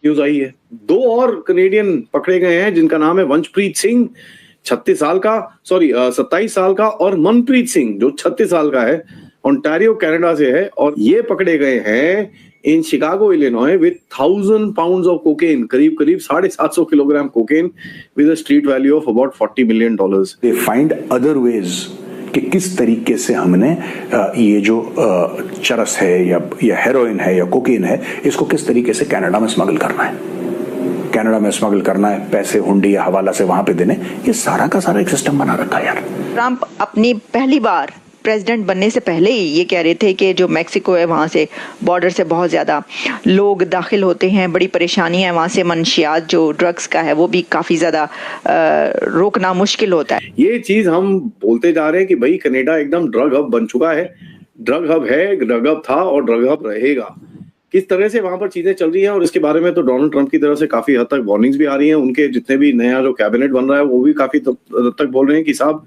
News आई है, 2 और Canadian पकड़े गए हैं जिनका नाम है वंशप्रीत सिंह 36 साल का, 27 साल का, और मनप्रीत सिंह जो 36 साल का है, ओंटारियो कनाडा से है। और ये पकड़े गए हैं in Chicago Illinois with 1000 pounds of cocaine, करीब करीब 750 kilogram cocaine with a street value of about $40 million. They find other ways कि किस तरीके से हमने ये जो चरस है या हेरोइन है या कोकीन है, इसको किस तरीके से कनाडा में स्मगल करना है, कनाडा में स्मगल करना है, पैसे हुंडी या हवाला से वहां पे देने, ये सारा का सारा एक सिस्टम बना रखा है यार। ट्रंप अपनी पहली बार प्रेसिडेंट बनने से पहले ही ये कह रहे थे कि जो मेक्सिको है वहाँ से बॉर्डर से बहुत ज़्यादा लोग दाखिल होते हैं, बड़ी परेशानी है वहाँ से, मंशियात जो ड्रग्स का है वो भी काफ़ी ज़्यादा रोकना मुश्किल होता है। ये चीज़ हम बोलते जा रहे हैं कि भाई कनाडा एकदम ड्रग हब बन चुका है, ड्रग हब है, ड्रग हब था और ड्रग हब रहेगा। किस तरह से वहां पर चीजें चल रही हैं और इसके बारे में तो डोनाल्ड ट्रंप की तरफ से काफी हद तक वार्निंग्स भी आ रही हैं। उनके जितने भी नया जो कैबिनेट बन रहा है वो भी काफी हद तक बोल रहे हैं कि साहब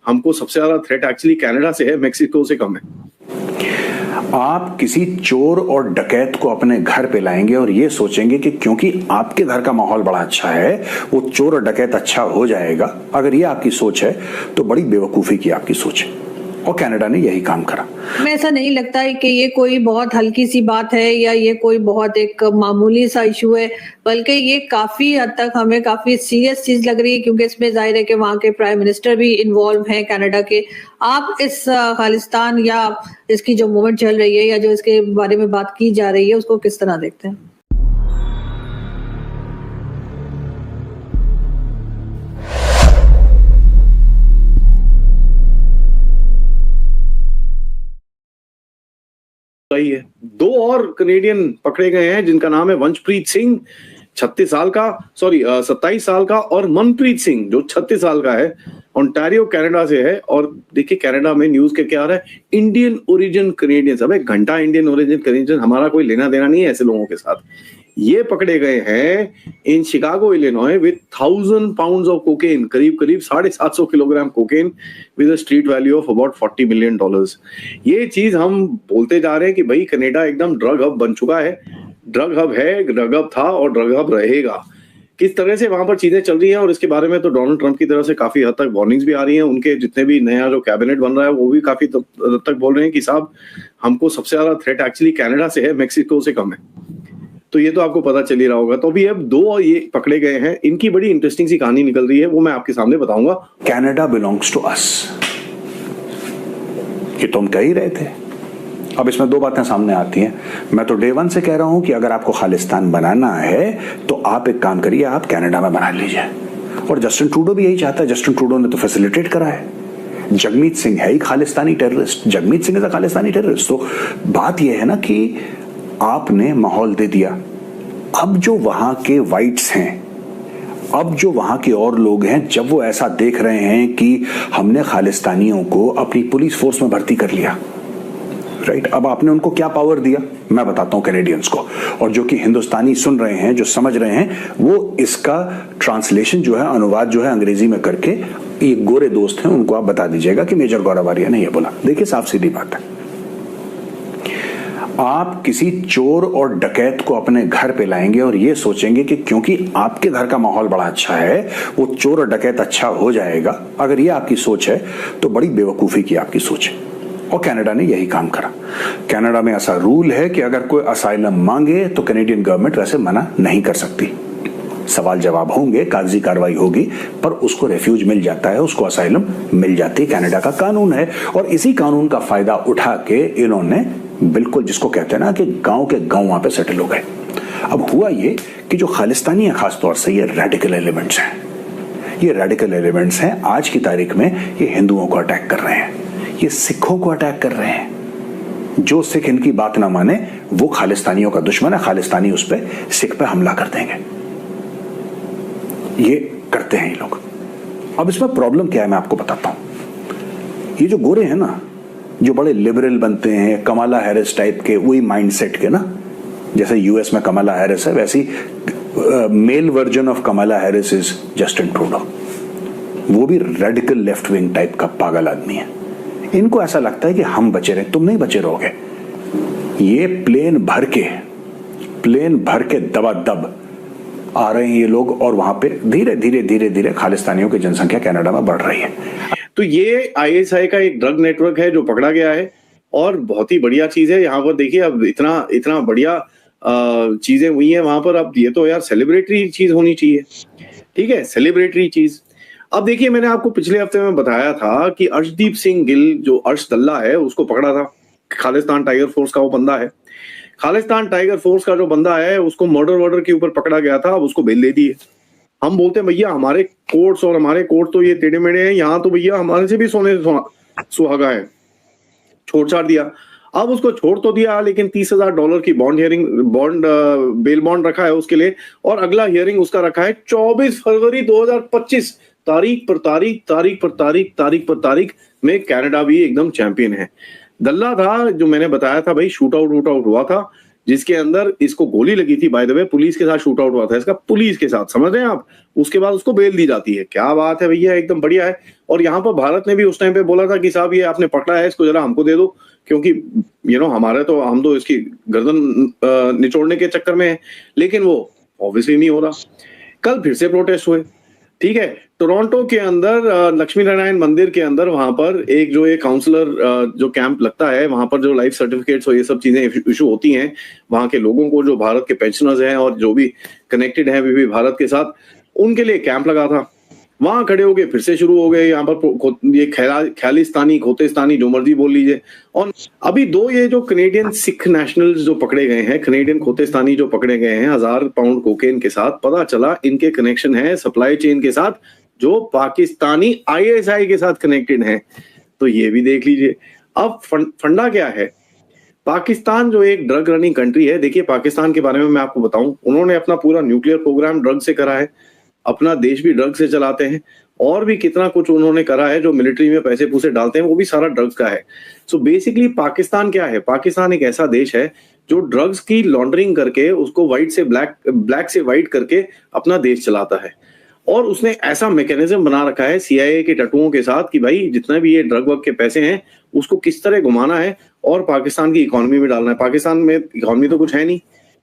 हमको सबसे ज्यादा थ्रेट एक्चुअली कनाडा से है, मेक्सिको से कम है। आप किसी चोर और डकैत को अपने घर पे लाएंगे और ये सोचेंगे कि क्योंकि आपके घर का माहौल बड़ा अच्छा है वो चोर और डकैत अच्छा हो जाएगा। अगर ये आपकी सोच है तो बड़ी बेवकूफी की आपकी सोच है, और कनाडा ने यही काम करा। हमें ऐसा नहीं लगता है कि ये कोई बहुत हल्की सी बात है या ये कोई बहुत एक मामूली सा इशू है, बल्कि ये काफी हद तक हमें काफी सीरियस चीज लग रही है, क्योंकि इसमें जाहिर है कि वहाँ के प्राइम मिनिस्टर भी इन्वॉल्व हैं कनाडा के। आप इस खालिस्तान या इसकी जो मूवमेंट चल रही है या जो इसके बारे में बात की जा रही है उसको किस तरह देखते हैं? सही है, 2 और कनेडियन पकड़े गए हैं जिनका नाम है वंशप्रीत सिंह 36 साल का, 27 साल का, और मनप्रीत सिंह जो 36 साल का है, ओंटारियो कनाडा से है। और देखिए कनाडा में न्यूज के क्या आ रहा है, इंडियन ओरिजिन कनेडियंस। अब एक घंटा इंडियन ओरिजिन कनेडियन, हमारा कोई लेना देना नहीं है ऐसे लोगों के साथ। ये पकड़े गए हैं in Chicago Illinois with 1000 pounds of cocaine, करीब करीब 750 kilogram cocaine with a street value of about $40 million. ये चीज हम बोलते जा रहे हैं कि भाई कनाडा एकदम ड्रग हब बन चुका है, ड्रग हब है, ड्रग हब था और ड्रग हब रहेगा। किस तरह से वहां पर चीजें चल रही हैं और इसके बारे में तो डोनाल्ड ट्रंप की तरफ से काफी हद तक वार्निंग्स भी आ रही हैं। उनके जितने भी नया जो कैबिनेट बन रहा है वो भी काफी हद तक बोल रहे हैं कि साहब हमको सबसे ज्यादा थ्रेट एक्चुअली कनाडा से है, मेक्सिको से कम है। तो ये तो आपको पता चल ही रहा होगा। तो अभी अब 2 ये पकड़े गए हैं, इनकी बड़ी इंटरेस्टिंग सी कहानी निकल रही है, वो मैं आपके सामने बताऊंगा। कनाडा बिलोंग्स टू अस, ये तो हम कह ही रहे थे। अब इसमें 2 बातें सामने आती हैं। मैं तो डे 1 से कह रहा हूं कि अगर आपको खालिस्तान बनाना है तो आप एक काम करिए, आप कनाडा में बना लीजिए। और जस्टिन ट्रूडो भी यही चाहता है। जस्टिन ट्रूडो ने तो फैसिलिटेट करा है। जगमीत सिंह है ही Khalistani terrorist, Jagmeet Singh is a Khalistani terrorist. तो बात यह है ना कि आपने माहौल दे दिया। अब जो वहां के वाइट्स हैं, अब जो वहां के और लोग हैं, जब वो ऐसा देख रहे हैं कि हमने खालिस्तानियों को अपनी पुलिस फोर्स में भर्ती कर लिया, राइट, अब आपने उनको क्या पावर दिया मैं बताता हूं कैनेडियंस को। और जो कि हिंदुस्तानी सुन रहे हैं, जो समझ रहे हैं, वो इसका ट्रांसलेशन जो है, अनुवाद जो है अंग्रेजी में करके, ये गोरे दोस्त हैं उनको आप बता दीजिएगा कि मेजर गौरव आर्या ने ये बोला। देखिए साफ सीधी बात है, आप किसी चोर और डकैत को अपने घर पे लाएंगे और ये सोचेंगे कि क्योंकि आपके घर का माहौल बड़ा अच्छा है वो चोर और डकैत अच्छा हो जाएगा। अगर ये आपकी सोच है तो बड़ी बेवकूफी की आपकी सोच है, और कनाडा ने यही काम करा। कनाडा में ऐसा रूल है कि अगर कोई असाइलम मांगे तो कैनेडियन गवर्नमेंट वैसे मना नहीं कर सकती। सवाल जवाब होंगे, कागजी कार्रवाई होगी, पर उसको रेफ्यूज मिल जाता है, उसको असाइलम मिल जाती है। कनाडा का कानून है, और इसी कानून का फायदा उठा के इन्होंने बिल्कुल जिसको कहते हैं ना कि गांव के गांव वहां पे सेटल हो गए। अब हुआ ये कि जो खालिस्तानी है खासतौर से ये रेडिकल एलिमेंट्स हैं, ये रेडिकल एलिमेंट्स हैं आज की तारीख में ये हिंदुओं को अटैक कर रहे हैं, ये सिखों को अटैक कर रहे हैं। जो सिख इनकी बात ना माने वो खालिस्तानियों का दुश्मन है, खालिस्तानी उस पर सिख पे हमला कर देंगे। ये करते हैं ये लोग। अब इसमें प्रॉब्लम क्या है मैं आपको बताता हूं। ये जो गोरे हैं ना, जो बड़े लिबरल बनते हैं, कमाला हैरिस टाइप के, वही माइंडसेट के ना, जैसे यूएस में कमाला हैरिस है, वैसी male version of Kamala Harris is Justin Trudeau. वो भी रेडिकल लेफ्ट विंग टाइप का पागल आदमी है। इनको ऐसा लगता है कि हम बचे रहे, तुम नहीं बचे रहोगे। ये प्लेन भर के दबादब आ रहे हैं ये लोग और वहां पे धीरे धीरे धीरे धीरे खालिस्तानियों की जनसंख्या कनाडा में बढ़ रही है। तो ये ISI का एक ड्रग नेटवर्क है जो पकड़ा गया है और बहुत ही बढ़िया चीज है। यहाँ पर देखिए अब इतना इतना बढ़िया चीजें हुई हैं वहां पर। अब ये तो यार सेलिब्रेटरी चीज होनी चाहिए, ठीक है, सेलिब्रेटरी चीज। अब देखिए मैंने आपको पिछले हफ्ते में बताया था कि अर्शदीप सिंह गिल जो अर्श दल्ला है उसको पकड़ा था। खालिस्तान टाइगर फोर्स का वो बंदा है। खालिस्तान टाइगर फोर्स का जो बंदा है उसको मर्डर के ऊपर पकड़ा गया था, अब उसको बेल दे दी है। हम बोलते हैं भैया हमारे कोर्ट्स और हमारे कोर्ट तो ये टेढ़े मेढ़े हैं, यहाँ तो भैया हमारे से भी सोने सुहागा है, छोड़ छाड़ दिया। अब उसको छोड़ तो दिया लेकिन $30,000 की बेल बॉन्ड रखा है उसके लिए और अगला हियरिंग उसका रखा है 24 फरवरी 2025। तारीख पर तारीख में कनाडा भी एकदम चैंपियन है। दल्ला था जो मैंने बताया था भाई, शूट आउट हुआ था जिसके अंदर इसको गोली लगी थी। बाय द वे पुलिस के साथ शूट आउट हुआ था इसका, पुलिस के साथ, समझ रहे हैं आप। उसके बाद उसको बेल दी जाती है। क्या बात है भैया, एकदम बढ़िया है। और यहाँ पर भारत ने भी उस टाइम पे बोला था कि साहब ये आपने पकड़ा है इसको जरा हमको दे दो, क्योंकि हम तो इसकी गर्दन निचोड़ने के चक्कर में है। लेकिन वो ऑब्वियसली नहीं हो रहा। कल फिर से प्रोटेस्ट हुए, ठीक है। टोरंटो के अंदर लक्ष्मी नारायण मंदिर के अंदर वहां पर एक जो एक काउंसलर जो कैंप लगता है वहां पर जो लाइफ सर्टिफिकेट्स और ये सब चीजें इशू होती हैं वहां के लोगों को, जो भारत के पेंशनर्स हैं और जो भी कनेक्टेड हैं भी भारत के साथ, उनके लिए कैंप लगा था। वहां खड़े हो गए, फिर से शुरू हो गए यहाँ पर ये ख्यालिस्तानी खोतेस्तानी जो मर्जी बोल लीजिए। और अभी दो ये जो कनेडियन सिख नेशनल्स जो पकड़े गए हैं, कनेडियन खोतेस्तानी जो पकड़े गए हैं 1000 पाउंड कोकेन के साथ, पता चला इनके कनेक्शन है सप्लाई चेन के साथ जो पाकिस्तानी ISI के साथ कनेक्टेड है। तो ये भी देख लीजिए। अब फंडा क्या है। पाकिस्तान जो एक ड्रग रनिंग कंट्री है, देखिए पाकिस्तान के बारे में मैं आपको बताऊं, उन्होंने अपना पूरा न्यूक्लियर प्रोग्राम ड्रग से करा है, अपना देश भी ड्रग से चलाते हैं और भी कितना कुछ उन्होंने करा है। जो मिलिट्री में पैसे पूसे डालते हैं वो भी सारा ड्रग्स का है। सो बेसिकली पाकिस्तान क्या है, पाकिस्तान एक ऐसा देश है जो ड्रग्स की लॉन्ड्रिंग करके उसको व्हाइट से ब्लैक से व्हाइट करके अपना देश चलाता है। और उसने ऐसा मैकेनिज्म बना रखा है CIA के टटुओं के साथ कि भाई जितना भी ये ड्रग वर्ग के पैसे हैं उसको किस तरह घुमाना है और पाकिस्तान की इकोनॉमी में डालना है। पाकिस्तान में इकोनॉमी तो कुछ है नहीं,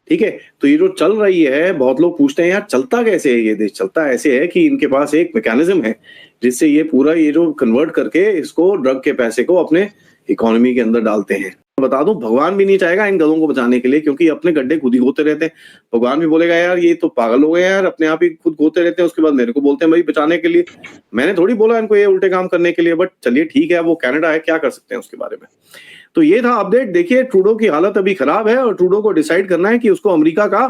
ठीक है। तो ये जो चल रही है, बहुत लोग पूछते हैं यार चलता कैसे है ये देश। चलता ऐसे है कि इनके पास एक मैकेनिज्म है जिससे ये पूरा ये जो कन्वर्ट करके इसको ड्रग के पैसे को अपने इकोनॉमी के अंदर डालते हैं। बता दूं भगवान भी नहीं चाहेगा इन गधों को बचाने के लिए, क्योंकि अपने गड्ढे खुद ही खोते रहते हैं। भगवान भी बोलेगा यार ये तो पागल हो गए यार, अपने आप ही खुद खोते रहते हैं, उसके बाद मेरे को बोलते हैं भाई बचाने के लिए। मैंने थोड़ी बोला इनको ये उल्टे काम करने के लिए, बट चलिए ठीक है, वो कनाडा है, क्या कर सकते हैं उसके बारे में। तो ये था अपडेट। देखिए ट्रूडो की हालत अभी खराब है और ट्रूडो को डिसाइड करना है कि उसको अमेरिका का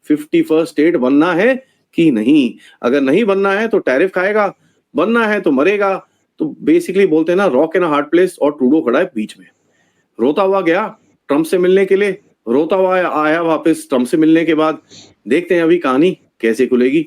51st स्टेट बनना है कि नहीं। अगर नहीं बनना है तो टैरिफ खाएगा, बनना है तो मरेगा। तो बेसिकली बोलते हैं ना rock in a hard place, और ट्रूडो खड़ा है बीच में। रोता हुआ गया ट्रंप से मिलने के लिए, रोता हुआ आया वापस ट्रंप से मिलने के बाद। देखते हैं अभी कहानी कैसे खुलेगी।